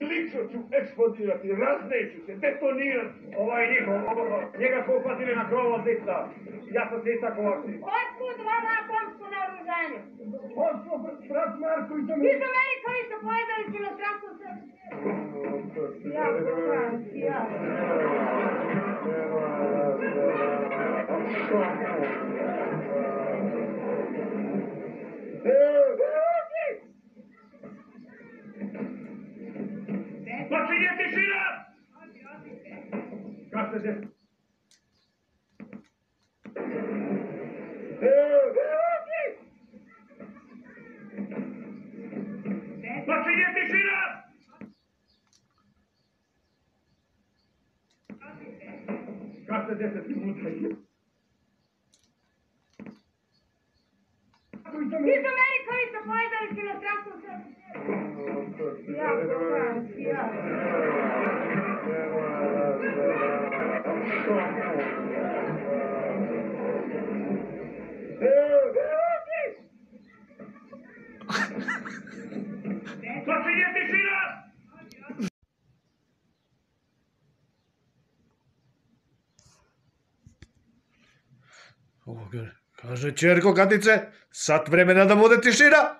Lično ću eksplodirati, razneću se, detonirati. Njega su uhvatili na krovom dikta. Ja sam se isto ovakvi. Otkud vama pomsko na oružanju? Pomsko, brat Marko iz Amerike. Iz Amerika isto pojedali su na stranku sve. Ja, Bogan, ja. Počinje tišina! Kako se desilo? Počinje tišina! Kako se 10 minuta? Iz Amerika isto pojedali su na stranku sve. Ja, Bogan, ja. Počinje tišina! Kaže ćerko Katice, sat vremena da bude tišina.